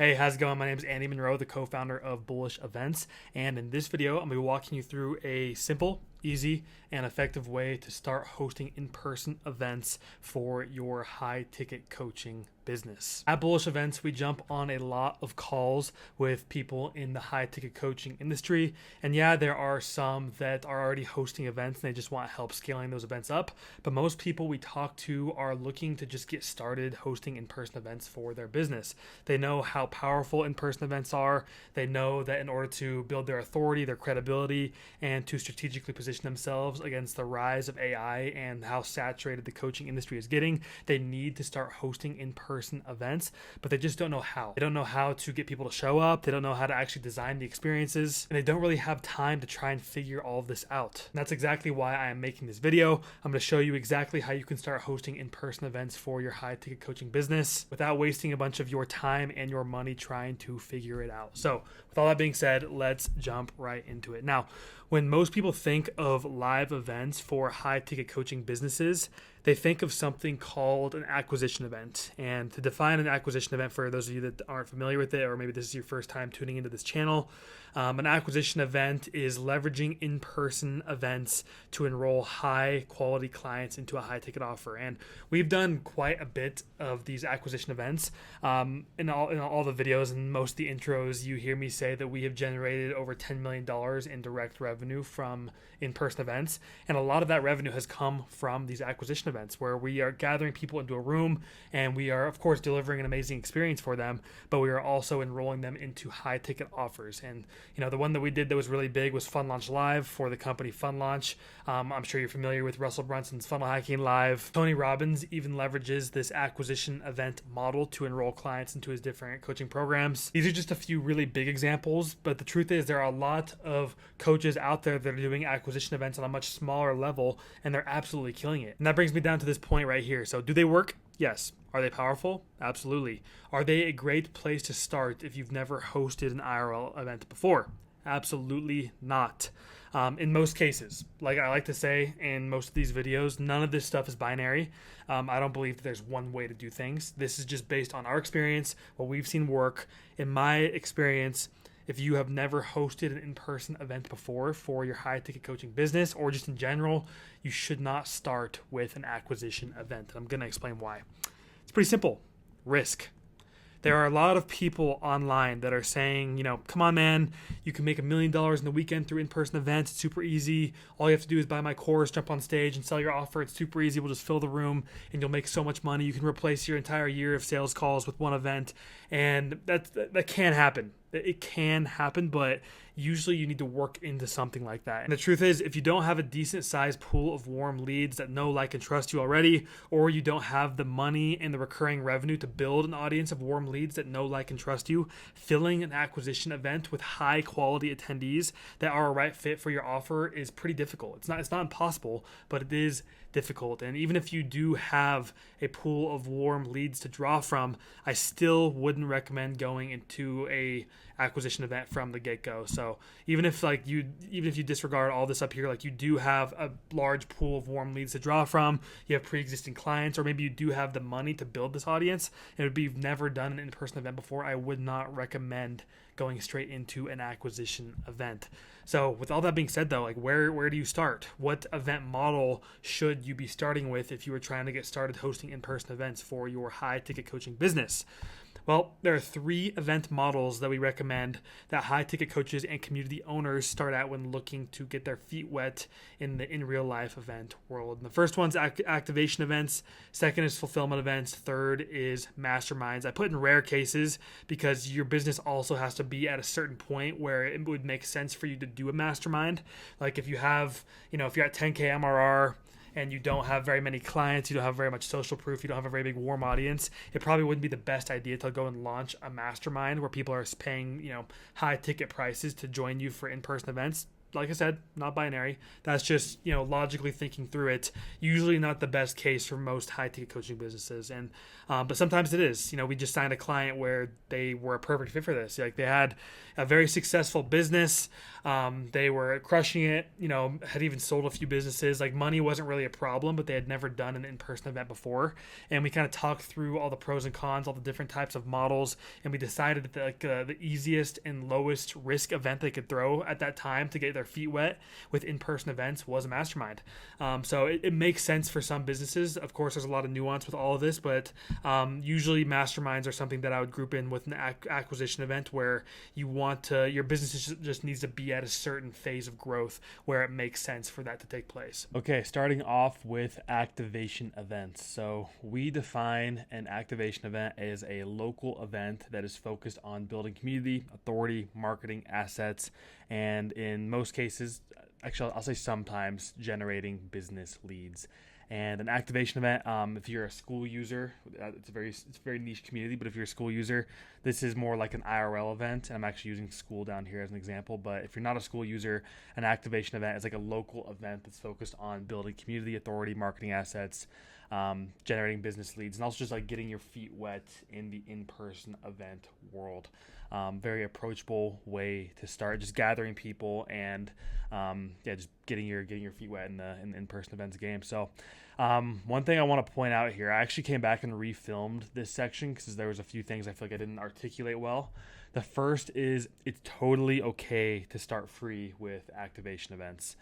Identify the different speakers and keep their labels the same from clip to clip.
Speaker 1: Hey, how's it going? My name is Andy Monroe, the co-founder of Bullish Events. And in this video, I'm going to be walking you through a simple, easy, and effective way to start hosting in-person events for your high-ticket coaching business. At Bullish Events, we jump on a lot of calls with people in the high-ticket coaching industry. And yeah, there are some that are already hosting events and they just want help scaling those events up. But most people we talk to are looking to just get started hosting in-person events for their business. They know how powerful in-person events are. They know that in order to build their authority, their credibility, and to strategically position themselves against the rise of AI and how saturated the coaching industry is getting, they need to start hosting in-person events, but they just don't know how. They don't know how to get people to show up. They don't know how to actually design the experiences, and they don't really have time to try and figure all of this out. And that's exactly why I am making this video. I'm going to show you exactly how you can start hosting in-person events for your high-ticket coaching business without wasting a bunch of your time and your money trying to figure it out. So with all that being said, let's jump right into it. Now, when most people think of live events for high-ticket coaching businesses, they think of something called an acquisition event. And to define an acquisition event for those of you that aren't familiar with it, or maybe this is your first time tuning into this channel, an acquisition event is leveraging in-person events to enroll high-quality clients into a high-ticket offer. And we've done quite a bit of these acquisition events. In all the videos and most of the intros, you hear me say that we have generated over $10 million in direct revenue from in-person events. And a lot of that revenue has come from these acquisition events where we are gathering people into a room and we are, of course, delivering an amazing experience for them, but we are also enrolling them into high-ticket offers. And the one that we did that was really big was Fun Launch Live for the company Fun Launch. I'm sure you're familiar with Russell Brunson's Funnel Hacking Live. Tony Robbins even leverages this acquisition event model to enroll clients into his different coaching programs. These are just a few really big examples, but the truth is there are a lot of coaches out there that are doing acquisition events on a much smaller level, and they're absolutely killing it. And that brings me down to this point right here. So do they work? Yes. Are they powerful? Absolutely. Are they a great place to start if you've never hosted an IRL event before? Absolutely not. In most cases, like I like to say in most of these videos, none of this stuff is binary. I don't believe that there's one way to do things. This is just based on our experience, what we've seen work. In my experience, if you have never hosted an in-person event before for your high-ticket coaching business or just in general, you should not start with an acquisition event. And I'm going to explain why. It's pretty simple. Risk. There are a lot of people online that are saying, come on, man, you can make $1 million in a weekend through in-person events. It's super easy. All you have to do is buy my course, jump on stage, and sell your offer. It's super easy. We'll just fill the room, and you'll make so much money. You can replace your entire year of sales calls with one event, and that can happen. It can happen, but usually you need to work into something like that. And the truth is, if you don't have a decent sized pool of warm leads that know, like, and trust you already, or you don't have the money and the recurring revenue to build an audience of warm leads that know, like, and trust you, filling an acquisition event with high quality attendees that are a right fit for your offer is pretty difficult. It's not impossible, but it is difficult. And even if you do have a pool of warm leads to draw from, I still wouldn't recommend going into a acquisition event from the get-go. So even if you disregard all this up here, like you do have a large pool of warm leads to draw from, you have pre-existing clients, or maybe you do have the money to build this audience, and it would be you've never done an in-person event before, I would not recommend going straight into an acquisition event. So with all that being said though, like where do you start? What event model should you be starting with if you were trying to get started hosting in-person events for your high-ticket coaching business? Well, there are 3 event models that we recommend that high-ticket coaches and community owners start out when looking to get their feet wet in the in-real-life event world. And the first one's activation events. Second is fulfillment events. Third is masterminds. I put in rare cases because your business also has to be at a certain point where it would make sense for you to do a mastermind. Like if you have, if you're at 10K MRR, and you don't have very many clients, you don't have very much social proof, you don't have a very big warm audience, it probably wouldn't be the best idea to go and launch a mastermind where people are paying, high ticket prices to join you for in-person events. like I said, not binary. That's just, logically thinking through it. Usually not the best case for most high ticket coaching businesses. And, but sometimes it is. We just signed a client where they were a perfect fit for this. Like, they had a very successful business. They were crushing it, had even sold a few businesses. Like, money wasn't really a problem, but they had never done an in-person event before. And we kind of talked through all the pros and cons, all the different types of models. And we decided that the easiest and lowest risk event they could throw at that time to get their feet wet with in-person events was a mastermind. So it makes sense for some businesses. Of course, there's a lot of nuance with all of this, but usually masterminds are something that I would group in with an acquisition event where your business just needs to be at a certain phase of growth where it makes sense for that to take place. Okay, starting off with activation events. So we define an activation event as a local event that is focused on building community, authority, marketing, assets, and in most cases, actually I'll say sometimes, generating business leads. And an activation event, if you're a school user, it's a very niche community, but if you're a school user, this is more like an IRL event. And I'm actually using school down here as an example, but if you're not a school user, an activation event is like a local event that's focused on building community, authority, marketing assets, generating business leads, and also just like getting your feet wet in the in-person event world. Very approachable way to start, just gathering people and just getting your feet wet in the in-person events game. So one thing I want to point out here, I actually came back and refilmed this section because there was a few things I feel like I didn't articulate well. The first is it's totally okay to start free with activation events.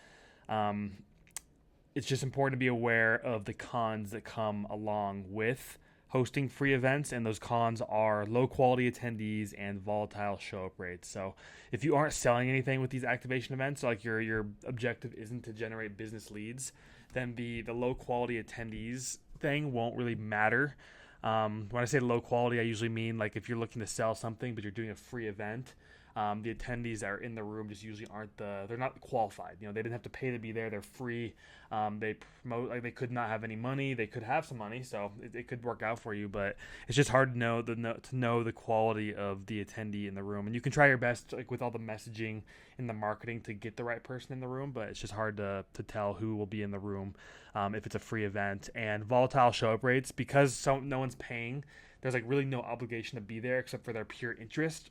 Speaker 1: It's just important to be aware of the cons that come along with hosting free events, and those cons are low quality attendees and volatile show up rates. So if you aren't selling anything with these activation events, like your objective isn't to generate business leads, then the low quality attendees thing won't really matter. When I say low quality, I usually mean like if you're looking to sell something but you're doing a free event, the attendees that are in the room just usually they're not qualified. They didn't have to pay to be there. They're free. They promote, like, they could not have any money. They could have some money, so it could work out for you. But it's just hard to know the quality of the attendee in the room. And you can try your best, like with all the messaging and the marketing, to get the right person in the room. But it's just hard to tell who will be in the room if it's a free event. And volatile show up rates, because no one's paying. There's like really no obligation to be there except for their pure interest.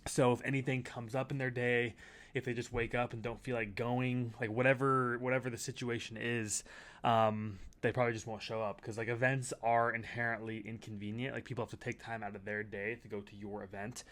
Speaker 1: So if anything comes up in their day, if they just wake up and don't feel like going, like whatever the situation is, they probably just won't show up, because like events are inherently inconvenient. Like, people have to take time out of their day to go to your event.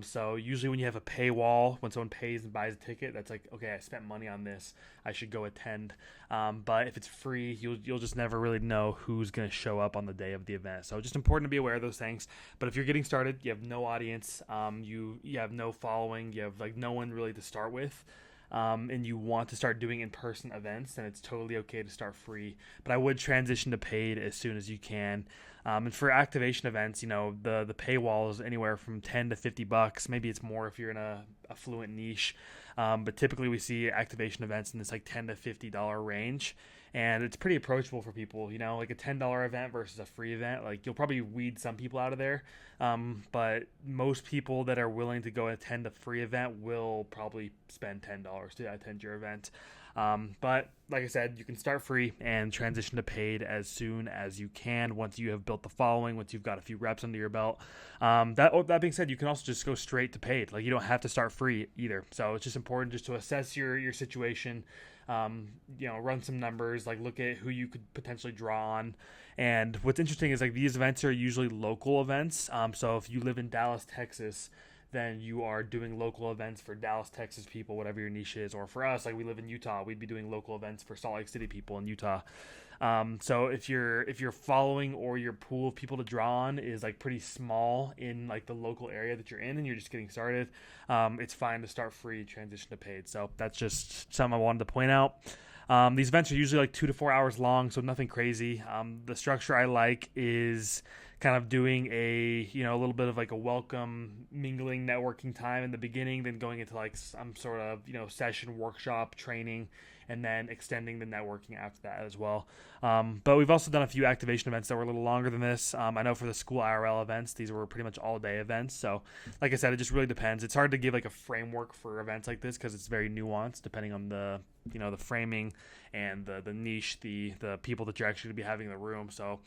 Speaker 1: So usually when you have a paywall, when someone pays and buys a ticket, that's like, okay, I spent money on this, I should go attend. But if it's free, you'll just never really know who's going to show up on the day of the event. So just important to be aware of those things. But if you're getting started, you have no audience, you have no following, you have like no one really to start with, and you want to start doing in-person events, then it's totally okay to start free. But I would transition to paid as soon as you can. And for activation events, the paywall is anywhere from $10 to $50. Maybe it's more if you're in a affluent niche. But typically we see activation events in this like $10 to $50 range. And it's pretty approachable for people, like a $10 event versus a free event. Like, you'll probably weed some people out of there. But most people that are willing to go attend a free event will probably spend $10 to attend your event. But like I said, you can start free and transition to paid as soon as you can, once you have built the following, once you've got a few reps under your belt. That being said, you can also just go straight to paid. Like, you don't have to start free either. So it's just important just to assess your situation, run some numbers, like look at who you could potentially draw on. And what's interesting is like these events are usually local events. So if you live in Dallas, Texas, then you are doing local events for Dallas, Texas people, whatever your niche is. Or for us, like we live in Utah, we'd be doing local events for Salt Lake City people in Utah. So if your following or your pool of people to draw on is like pretty small in like the local area that you're in, and you're just getting started, it's fine to start free, transition to paid. So that's just something I wanted to point out. These events are usually like 2 to 4 hours long, so nothing crazy. The structure I like is kind of doing a little bit of like a welcome mingling networking time in the beginning, then going into like some sort of session, workshop, training, and then extending the networking after that as well. But we've also done a few activation events that were a little longer than this. I know for the school IRL events, these were pretty much all day events. So like I said, it just really depends. It's hard to give like a framework for events like this because it's very nuanced depending on the the framing and the niche, the people that you're actually going to be having in the room. So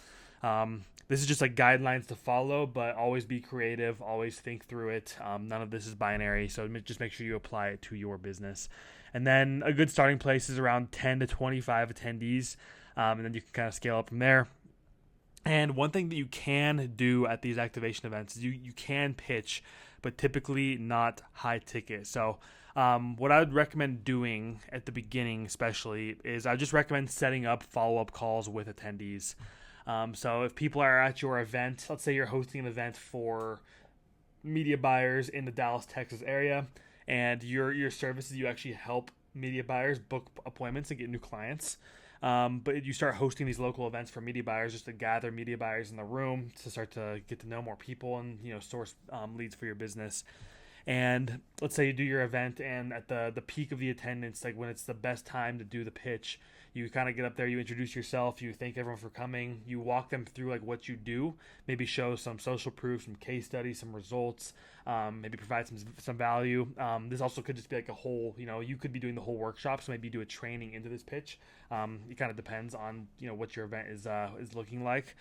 Speaker 1: this is just like guidelines to follow, but always be creative, always think through it. None of this is binary, so just make sure you apply it to your business. And then a good starting place is around 10 to 25 attendees, and then you can kind of scale up from there. And one thing that you can do at these activation events is you can pitch, but typically not high ticket. So what I would recommend doing at the beginning especially is I just recommend setting up follow-up calls with attendees. So if people are at your event, let's say you're hosting an event for media buyers in the Dallas, Texas area, and your services, you actually help media buyers book appointments and get new clients. But you start hosting these local events for media buyers just to gather media buyers in the room to start to get to know more people and source leads for your business. And let's say you do your event, and at the peak of the attendance, like when it's the best time to do the pitch, you kind of get up there, you introduce yourself, you thank everyone for coming, you walk them through like what you do, maybe show some social proof, some case studies, some results, maybe provide some value. This also could just be like a whole, you could be doing the whole workshop, so maybe you do a training into this pitch. It kind of depends on what your event is looking like.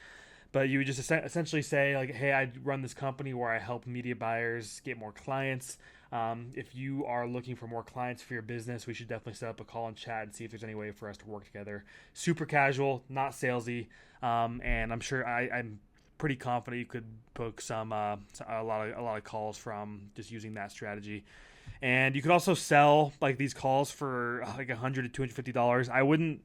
Speaker 1: But you would just essentially say like, hey, I run this company where I help media buyers get more clients. If you are looking for more clients for your business, we should definitely set up a call and chat and see if there's any way for us to work together. Super casual, not salesy, and I'm sure I'm pretty confident you could book a lot of calls from just using that strategy. And you could also sell like these calls for like $100 to $250. I wouldn't,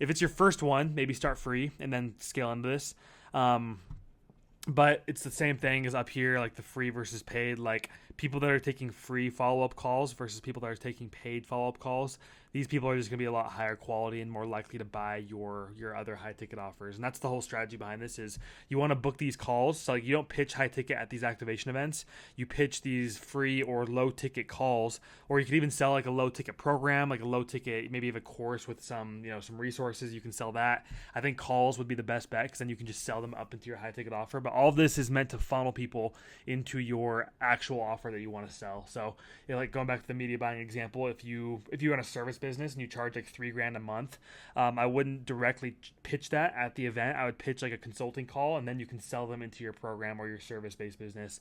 Speaker 1: if it's your first one, maybe start free and then scale into this. But it's the same thing as up here, like the free versus paid. Like people that are taking free follow-up calls versus people that are taking paid follow-up calls, these people are just going to be a lot higher quality and more likely to buy your other high ticket offers. And that's the whole strategy behind this is you want to book these calls. So like you don't pitch high ticket at these activation events. You pitch these free or low ticket calls, or you could even sell like a low ticket program, like a low ticket, maybe you have a course with some resources. You can sell that. I think calls would be the best bet because then you can just sell them up into your high ticket offer. But all of this is meant to funnel people into your actual offer that you want to sell. So like going back to the media buying example, if you run a service business and you charge like $3,000 a month, I wouldn't directly pitch that at the event. I would pitch like a consulting call, and then you can sell them into your program or your service-based business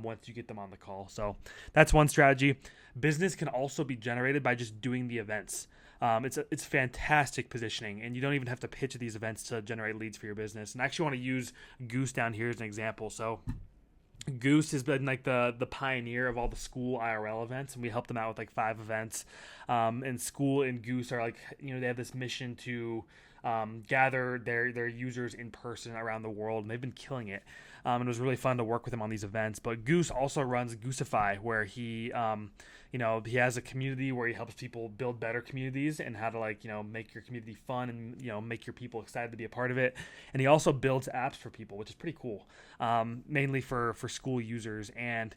Speaker 1: once you get them on the call. So that's one strategy. Business can also be generated by just doing the events. It's fantastic positioning, and you don't even have to pitch at these events to generate leads for your business. And I actually want to use Goose down here as an example. So Goose has been like the pioneer of all the school IRL events, and we helped them out with like 5 events. And School and Goose are like, they have this mission to gather their users in person around the world, and they've been killing it. And it was really fun to work with him on these events. But Goose also runs Goosify, where he he has a community where he helps people build better communities and how to make your community fun and make your people excited to be a part of it. And he also builds apps for people, which is pretty cool, mainly for school users. And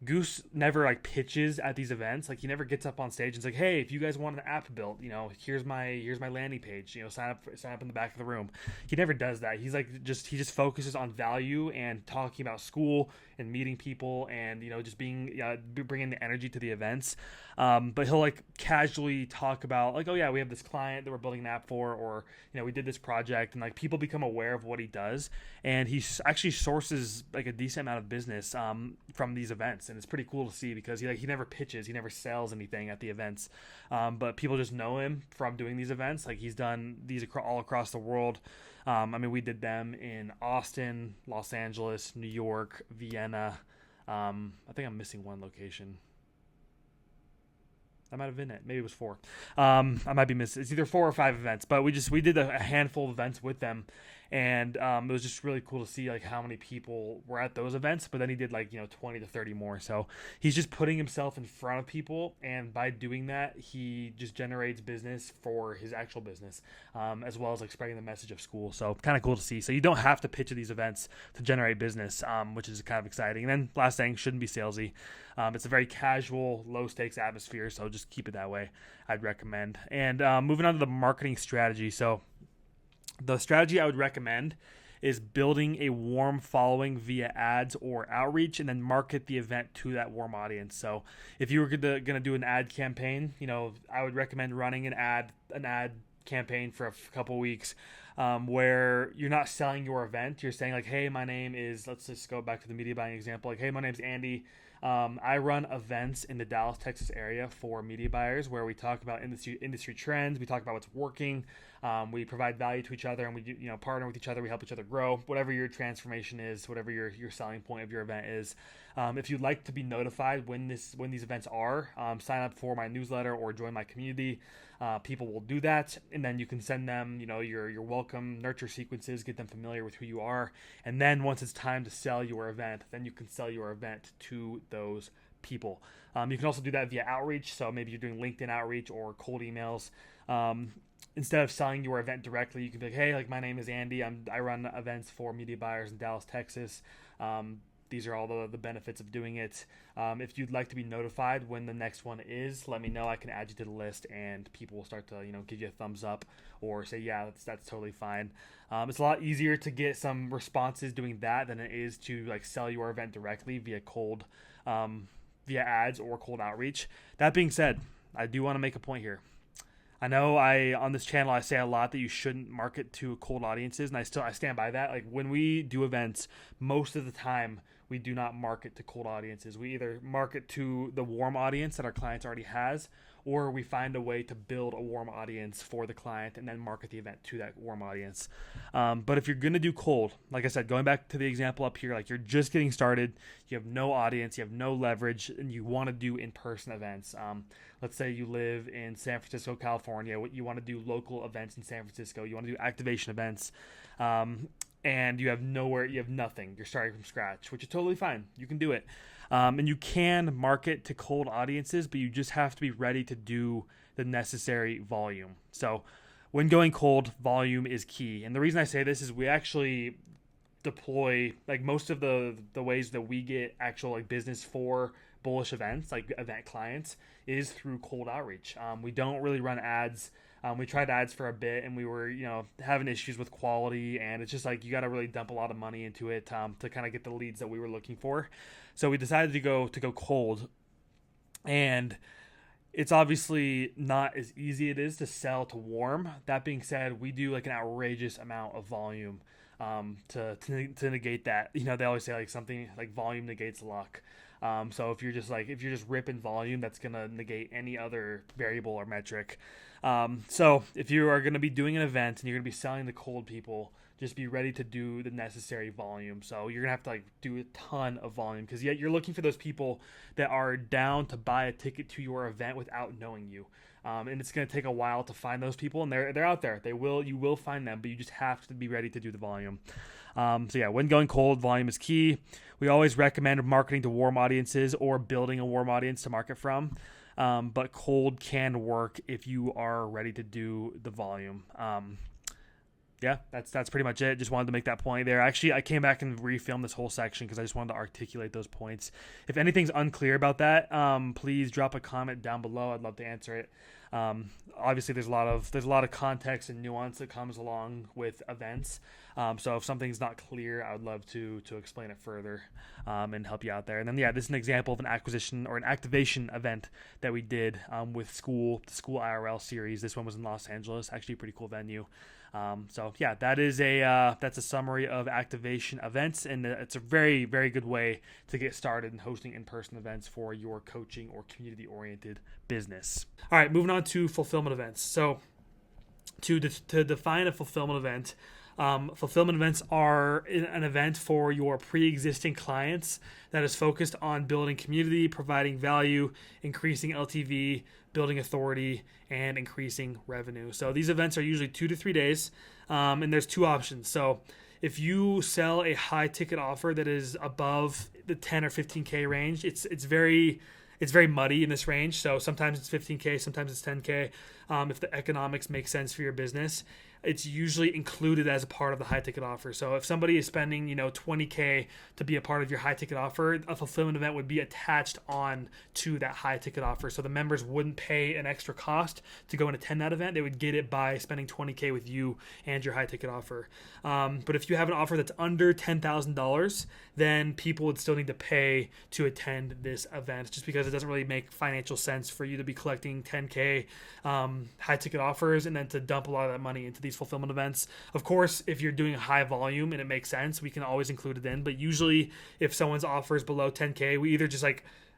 Speaker 1: Goose never pitches at these events. Like he never gets up on stage and is like, "Hey, if you guys want an app built, here's my landing page. Sign up in the back of the room." He never does that. He's he just focuses on value and talking about school and meeting people and just being bringing the energy to the events. But he'll casually talk about oh yeah, we have this client that we're building an app for, or we did this project, and people become aware of what he does, and he actually sources a decent amount of business from these events. And it's pretty cool to see because he never pitches, he never sells anything at the events, but people just know him from doing these events. He's done these all across the world. We did them in Austin, Los Angeles, New York, Vienna. I think I'm missing one location. I might have been it. Maybe it was 4. I might be missing. It's either 4 or 5 events, but we did a handful of events with them. And it was just really cool to see like how many people were at those events. But then he did like 20 to 30 more. So he's just putting himself in front of people, and by doing that, he just generates business for his actual business, as well as like spreading the message of school. So kind of cool to see. So you don't have to pitch at these events to generate business, which is kind of exciting. And then last thing, shouldn't be salesy. It's a very casual, low stakes atmosphere, so just keep it that way. I'd recommend. And moving on to the marketing strategy. So the strategy I would recommend is building a warm following via ads or outreach, and then market the event to that warm audience. So if you were going to do an ad campaign, I would recommend running an ad campaign for a couple weeks, where you're not selling your event. You're saying like, hey, my name is, let's just go back to the media buying example. Like, hey, my name's Andy. I run events in the Dallas, Texas area for media buyers where we talk about industry trends. We talk about what's working. We provide value to each other, and we do, partner with each other. We help each other grow. Whatever your transformation is, whatever your selling point of your event is. If you'd like to be notified when these events are, sign up for my newsletter or join my community. People will do that, and then you can send them, your welcome nurture sequences, get them familiar with who you are, and then once it's time to sell your event, then you can sell your event to those people. You can also do that via outreach, so maybe you're doing LinkedIn outreach or cold emails. Instead of selling your event directly, you can be like, hey, like my name is Andy. I run events for media buyers in Dallas, Texas. These are all the benefits of doing it. If you'd like to be notified when the next one is, let me know. I can add you to the list, and people will start to give you a thumbs up or say, yeah, that's totally fine. It's a lot easier to get some responses doing that than it is to like sell your event directly via via ads or cold outreach. That being said, I do want to make a point here. I know on this channel I say a lot that you shouldn't market to cold audiences, and I stand by that. Like when we do events, most of the time we do not market to cold audiences. We either market to the warm audience that our clients already has, or we find a way to build a warm audience for the client and then market the event to that warm audience. But if you're going to do cold, like I said, going back to the example up here, like you're just getting started, you have no audience, you have no leverage, and you want to do in-person events. Let's say you live in San Francisco, California, you want to do local events in San Francisco, you want to do activation events, and you have nothing. You're starting from scratch, which is totally fine. You can do it. And you can market to cold audiences, but you just have to be ready to do the necessary volume. So when going cold, volume is key. And the reason I say this is we actually deploy like most of the ways that we get actual like business for bullish events, like event clients, is through cold outreach. We don't really run ads. We tried ads for a bit, and we were, having issues with quality, and it's just like you got to really dump a lot of money into it to kind of get the leads that we were looking for. So we decided to go cold, and it's obviously not as easy it is to sell to warm. That being said, we do like an outrageous amount of volume to negate that. They always say like something like volume negates luck. So if you're just ripping volume, that's gonna negate any other variable or metric. So if you are going to be doing an event and you're going to be selling to cold people, just be ready to do the necessary volume. So you're going to have to like do a ton of volume, because you're looking for those people that are down to buy a ticket to your event without knowing you. And it's going to take a while to find those people, and they're out there. You will find them, but you just have to be ready to do the volume. When going cold, volume is key. We always recommend marketing to warm audiences or building a warm audience to market from. But cold can work if you are ready to do the volume. That's pretty much it. Just wanted to make that point there. Actually, I came back and refilmed this whole section because I just wanted to articulate those points. If anything's unclear about that, please drop a comment down below. I'd love to answer it. Obviously, there's a lot of context and nuance that comes along with events. So if something's not clear, I would love to explain it further and help you out there. And then this is an example of an acquisition or an activation event that we did with the school IRL series. This one was in Los Angeles, actually a pretty cool venue. That is that's a summary of activation events, and it's a very, very good way to get started in hosting in-person events for your coaching or community-oriented business. All right, moving on to fulfillment events. So to define a fulfillment event, Fulfillment events are an event for your pre-existing clients that is focused on building community, providing value, increasing LTV, building authority, and increasing revenue. So these events are usually 2 to 3 days, and there's two options. So if you sell a high ticket offer that is above the 10 or 15K range, it's very muddy in this range. So sometimes it's 15K, sometimes it's 10K. If the economics make sense for your business, it's usually included as a part of the high ticket offer. So if somebody is spending, 20K to be a part of your high ticket offer, a fulfillment event would be attached on to that high ticket offer. So the members wouldn't pay an extra cost to go and attend that event. They would get it by spending 20K with you and your high ticket offer. But if you have an offer that's under $10,000, then people would still need to pay to attend this event, just because it doesn't really make financial sense for you to be collecting 10K high ticket offers and then to dump a lot of that money into these fulfillment events. Of course, if you're doing high volume and it makes sense, we can always include it in. But usually if someone's offer is below 10K, we either just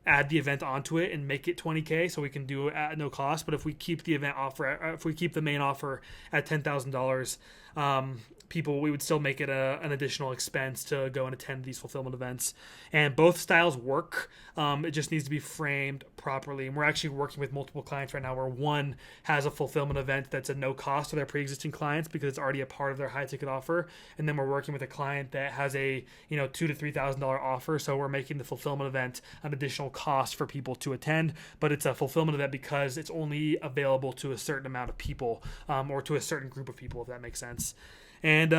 Speaker 1: add the event onto it and make it 20K so we can do it at no cost. But if we keep the event offer, if we keep the main offer at $10,000, we would still make it an additional expense to go and attend these fulfillment events. And both styles work. It just needs to be framed properly. And we're actually working with multiple clients right now where one has a fulfillment event that's at no cost to their pre-existing clients because it's already a part of their high ticket offer. And then we're working with a client that has a $2,000 to $3,000 offer. So we're making the fulfillment event an additional cost for people to attend, but it's a fulfillment event because it's only available to a certain amount of people, or to a certain group of people, if that makes sense. And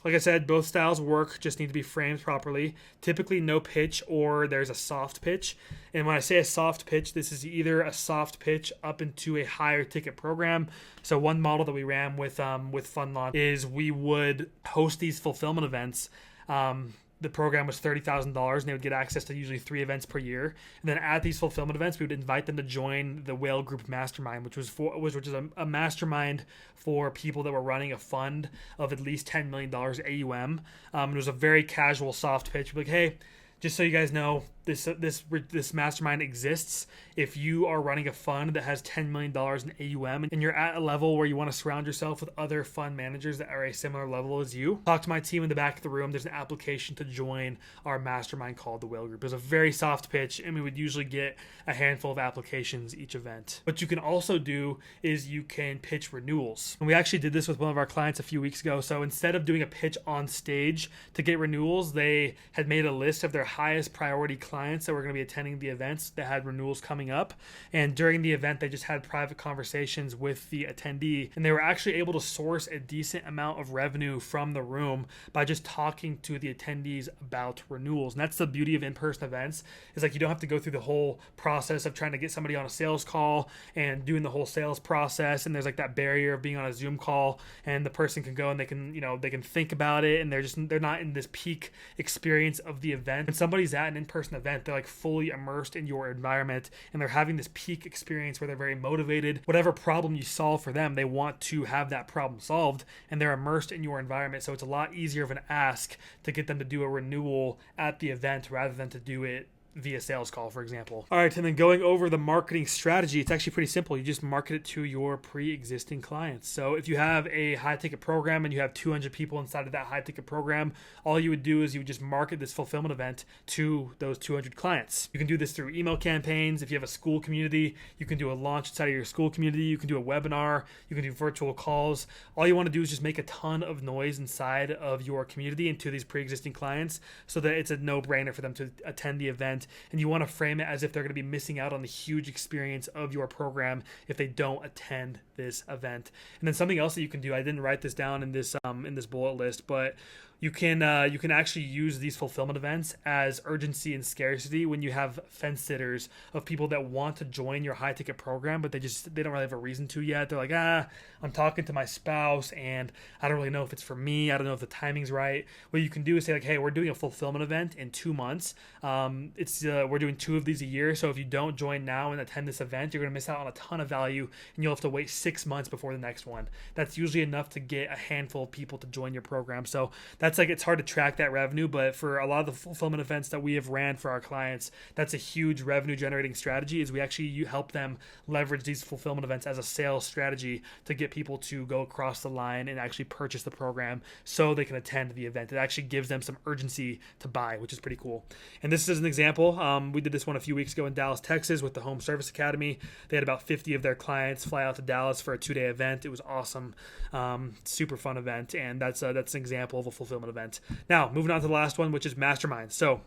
Speaker 1: like I said, both styles work, just need to be framed properly. Typically no pitch, or there's a soft pitch. And when I say a soft pitch, this is either a soft pitch up into a higher ticket program. So one model that we ran with Fund Launch is we would host these fulfillment events. The program was $30,000 and they would get access to usually 3 events per year. And then at these fulfillment events, we would invite them to join the Whale Group Mastermind, which is a mastermind for people that were running a fund of at least $10 million AUM. It was a very casual, soft pitch. We'd be like, hey, just so you guys know, this mastermind exists. If you are running a fund that has $10 million in AUM and you're at a level where you want to surround yourself with other fund managers that are a similar level as you, talk to my team in the back of the room. There's an application to join our mastermind called the Whale Group. It was a very soft pitch, and we would usually get a handful of applications each event. What you can also do is you can pitch renewals. And we actually did this with one of our clients a few weeks ago. So instead of doing a pitch on stage to get renewals, they had made a list of their highest priority clients that were going to be attending the events that had renewals coming up. And during the event, they just had private conversations with the attendee, and they were actually able to source a decent amount of revenue from the room by just talking to the attendees about renewals. And that's the beauty of in-person events, is you don't have to go through the whole process of trying to get somebody on a sales call and doing the whole sales process. And there's that barrier of being on a Zoom call, and the person can go and they can think about it, and they're not in this peak experience of the event. When somebody's at an in-person event, they're fully immersed in your environment, and they're having this peak experience where they're very motivated. Whatever problem you solve for them, they want to have that problem solved, and they're immersed in your environment. So it's a lot easier of an ask to get them to do a renewal at the event rather than to do it via sales call, for example. All right, and then going over the marketing strategy, it's actually pretty simple. You just market it to your pre-existing clients. So if you have a high-ticket program and you have 200 people inside of that high-ticket program, all you would do is you would just market this fulfillment event to those 200 clients. You can do this through email campaigns. If you have a school community, you can do a launch inside of your school community. You can do a webinar. You can do virtual calls. All you want to do is just make a ton of noise inside of your community and to these pre-existing clients so that it's a no-brainer for them to attend the event. And you want to frame it as if they're going to be missing out on the huge experience of your program if they don't attend this event. And then something else that you can do, I didn't write this down in this bullet list, but you can actually use these fulfillment events as urgency and scarcity when you have fence sitters of people that want to join your high ticket program, but they don't really have a reason to yet. They're like, I'm talking to my spouse and I don't really know if it's for me. I don't know if the timing's right. What you can do is say hey, we're doing a fulfillment event in 2 months. We're doing 2 of these a year. So if you don't join now and attend this event, you're going to miss out on a ton of value, and you'll have to wait 6 months before the next one. That's usually enough to get a handful of people to join your program. So that's like, it's hard to track that revenue, but for a lot of the fulfillment events that we have ran for our clients, that's a huge revenue generating strategy, is we actually help them leverage these fulfillment events as a sales strategy to get people to go across the line and actually purchase the program so they can attend the event. It actually gives them some urgency to buy, which is pretty cool. And this is an example. We did this one a few weeks ago in Dallas, Texas with the Home Service Academy. They had about 50 of their clients fly out to Dallas for a 2-day event. It was awesome. Super fun event. And that's an example of a fulfillment event. Now, moving on to the last one, which is mastermind. So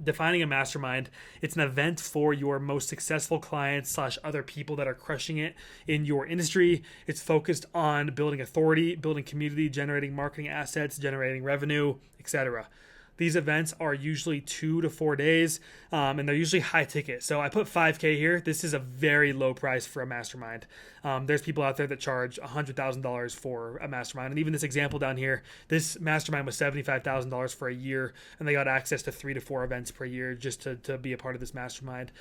Speaker 1: defining a mastermind, it's an event for your most successful clients / other people that are crushing it in your industry. It's focused on building authority, building community, generating marketing assets, generating revenue, etc. These events are usually 2 to 4 days, and they're usually high ticket. So I put $5K here. This is a very low price for a mastermind. There's people out there that charge $100,000 for a mastermind. And even this example down here, this mastermind was $75,000 for a year, and they got access to 3 to 4 events per year just to be a part of this mastermind.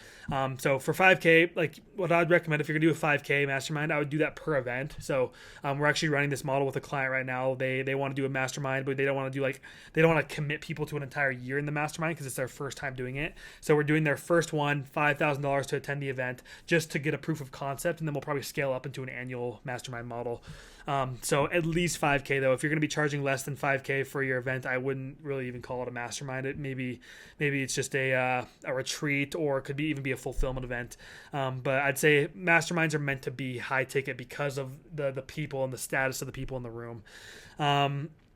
Speaker 1: So for $5K, like what I'd recommend, if you're gonna do a $5K mastermind, I would do that per event. So we're actually running this model with a client right now. They want to do a mastermind, but they don't want to commit people to an entire year in the mastermind because it's their first time doing it. So we're doing their first one, $5,000 to attend the event just to get a proof of concept, and then we'll probably scale up into an annual mastermind model. So at least $5K though. If you're going to be charging less than $5K for your event, I wouldn't really even call it a mastermind. Maybe it's just a retreat, or it could even be a fulfillment event. But I'd say masterminds are meant to be high ticket because of the people and the status of the people in the room.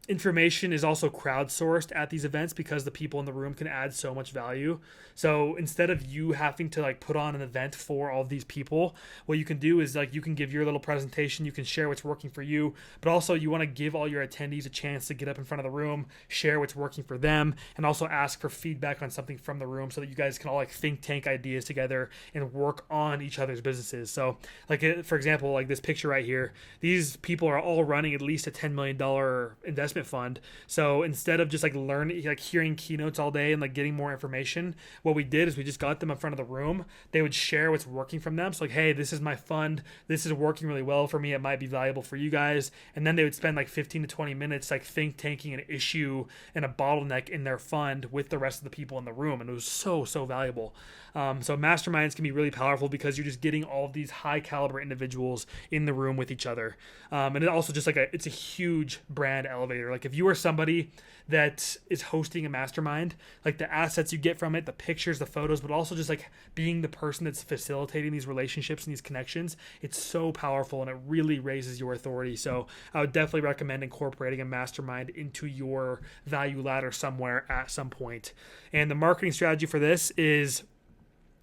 Speaker 1: Information is also crowdsourced at these events because the people in the room can add so much value. So instead of you having to like put on an event for all of these people, what you can do is like you can give your little presentation, you can share what's working for you, but also you want to give all your attendees a chance to get up in front of the room, share what's working for them, and also ask for feedback on something from the room so that you guys can all like think tank ideas together and work on each other's businesses. So like for example, like this picture right here, these people are all running at least a $10 million investment fund. So instead of just like hearing keynotes all day and like getting more information, what we did is we just got them in front of the room. They would share what's working from them. So like, hey, this is my fund. This is working really well for me. It might be valuable for you guys. And then they would spend like 15 to 20 minutes like think tanking an issue and a bottleneck in their fund with the rest of the people in the room. And it was so valuable. So masterminds can be really powerful because you're just getting all of these high caliber individuals in the room with each other. And it also just it's a huge brand elevator. Like if you are somebody that is hosting a mastermind, like the assets you get from it, the pictures, the photos, but also just like being the person that's facilitating these relationships and these connections, it's so powerful and it really raises your authority. So I would definitely recommend incorporating a mastermind into your value ladder somewhere at some point. And the marketing strategy for this is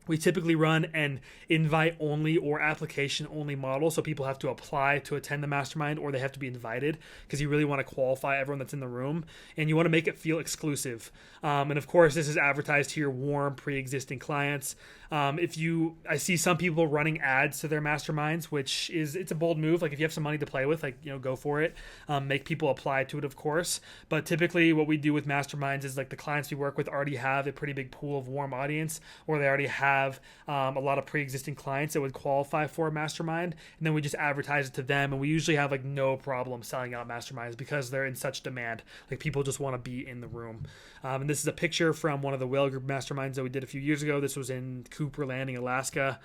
Speaker 1: we typically run an invite-only or application-only model, so people have to apply to attend the mastermind or they have to be invited because you really want to qualify everyone that's in the room and you want to make it feel exclusive. And of course, this is advertised to your warm, pre-existing clients. I see some people running ads to their masterminds, which it's a bold move. Like if you have some money to play with, go for it. Make people apply to it, of course. But typically what we do with masterminds is like the clients we work with already have a pretty big pool of warm audience, or they already have a lot of pre-existing clients that would qualify for a mastermind. And then we just advertise it to them. And we usually have like no problem selling out masterminds because they're in such demand. Like people just want to be in the room. And this is a picture from one of the Whale Group masterminds that we did a few years ago. This was in Cooper Landing, Alaska.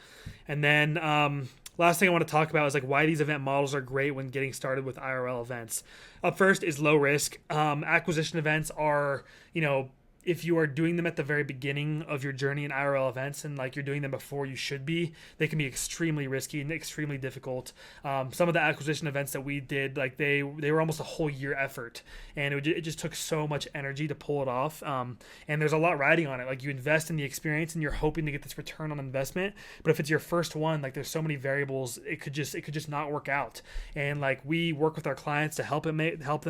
Speaker 1: And then last thing I want to talk about is like why these event models are great when getting started with IRL events. Up first is low risk. Acquisition events are, if you are doing them at the very beginning of your journey in IRL events and like you're doing them before you should be, they can be extremely risky and extremely difficult. Some of the acquisition events that we did, like they were almost a whole year effort, and it just took so much energy to pull it off. And there's a lot riding on it. Like you invest in the experience and you're hoping to get this return on investment, but if it's your first one, like there's so many variables, it could just not work out. And like we work with our clients to help them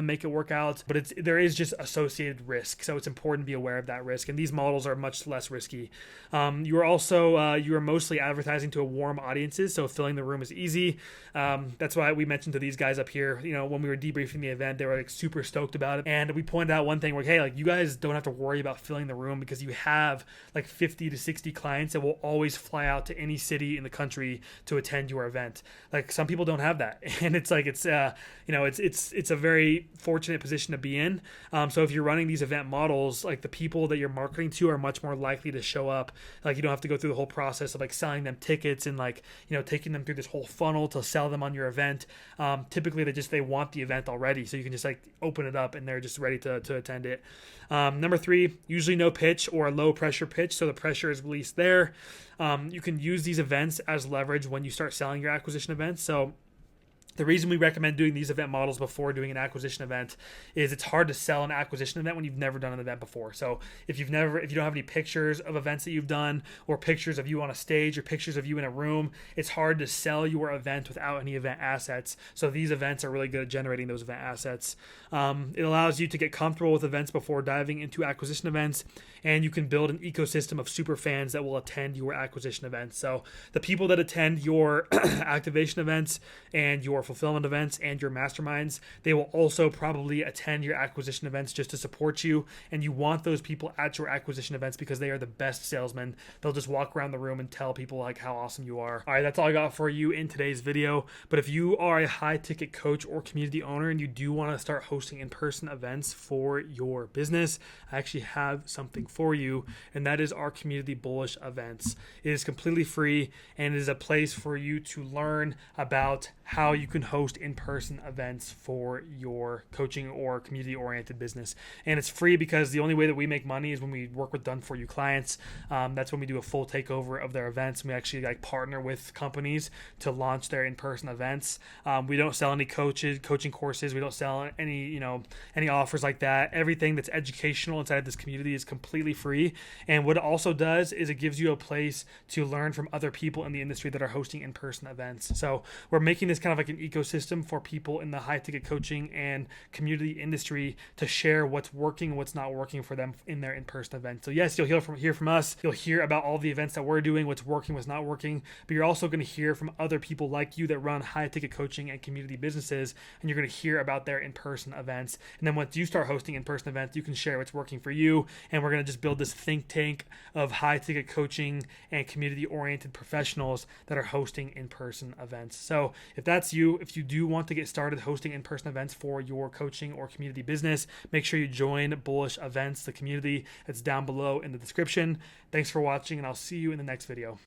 Speaker 1: make it work out, but there is just associated risk. So it's important to be aware aware of that risk. And these models are much less risky. You are mostly advertising to a warm audiences, so filling the room is easy. That's why we mentioned to these guys up here, when we were debriefing the event, they were like super stoked about it. And we pointed out one thing, hey, like you guys don't have to worry about filling the room because you have like 50 to 60 clients that will always fly out to any city in the country to attend your event. Like some people don't have that, and it's a very fortunate position to be in. So if you're running these event models, like the people that you're marketing to are much more likely to show up. Like you don't have to go through the whole process of like selling them tickets and like taking them through this whole funnel to sell them on your event. Typically they want the event already, so you can just like open it up and they're just ready to attend it. Number 3, usually no pitch or a low pressure pitch, so the pressure is released there. You can use these events as leverage when you start selling your acquisition events. So the reason we recommend doing these event models before doing an acquisition event is it's hard to sell an acquisition event when you've never done an event before. So if you don't have any pictures of events that you've done, or pictures of you on a stage, or pictures of you in a room, it's hard to sell your event without any event assets. So these events are really good at generating those event assets. It allows you to get comfortable with events before diving into acquisition events, and you can build an ecosystem of super fans that will attend your acquisition events. So the people that attend your activation events and your fulfillment events and your masterminds, they will also probably attend your acquisition events just to support you. And you want those people at your acquisition events because they are the best salesmen. They'll just walk around the room and tell people like how awesome you are. All right, that's all I got for you in today's video. But if you are a high ticket coach or community owner and you do want to start hosting in-person events for your business, I actually have something for you, and that is our Community Bullish Events. It is completely free, and it is a place for you to learn about how you can host in-person events for your coaching or community-oriented business. And it's free because the only way that we make money is when we work with done-for-you clients. That's when we do a full takeover of their events. We actually partner with companies to launch their in-person events. We don't sell any coaching courses. We don't sell any offers like that. Everything that's educational inside of this community is completely free. And what it also does is it gives you a place to learn from other people in the industry that are hosting in-person events. So we're making this kind of like an ecosystem for people in the high ticket coaching and community industry to share what's working and what's not working for them in their in-person events. So yes, you'll hear from us. You'll hear about all the events that we're doing, what's working, what's not working, but you're also going to hear from other people like you that run high ticket coaching and community businesses, and you're going to hear about their in-person events. And then once you start hosting in-person events, you can share what's working for you, and we're going to just build this think tank of high ticket coaching and community oriented professionals that are hosting in-person events. So if that's you, if you do want to get started hosting in-person events for your coaching or community business, make sure you join Bullish Events, the community. It's down below in the description. Thanks for watching, and I'll see you in the next video.